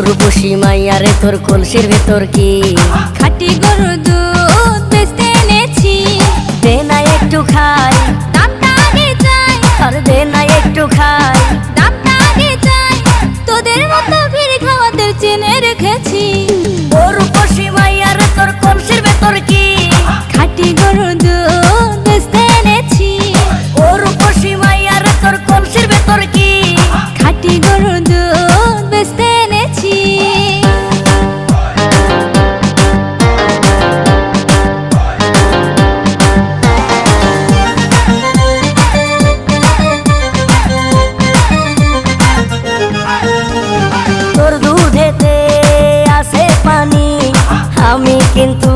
রূপসী মাইয়ারে তোর কলসির ভেতর কি খাঁটি গরুর দুধ বেচতে এনেছি। দে না একটু খাই, দামটা আগে চাই, আর দে না একটু খাই। দামটা আগে চাই, তোদের মতো ভিড় খাওয়াদের চেনে রেখেছি। ও রূপসী মাইয়ারে তোর কলসির ভেতর কি খাঁটি গরুর দুধ বেচতে এনেছি। ও রূপসী মাইয়ারে তোর কলসির ভেতর কি খাঁটি গরুর দুধ বেচতে এনেছি। তোর দুধেতে আছে পানি, আমি কিন্তু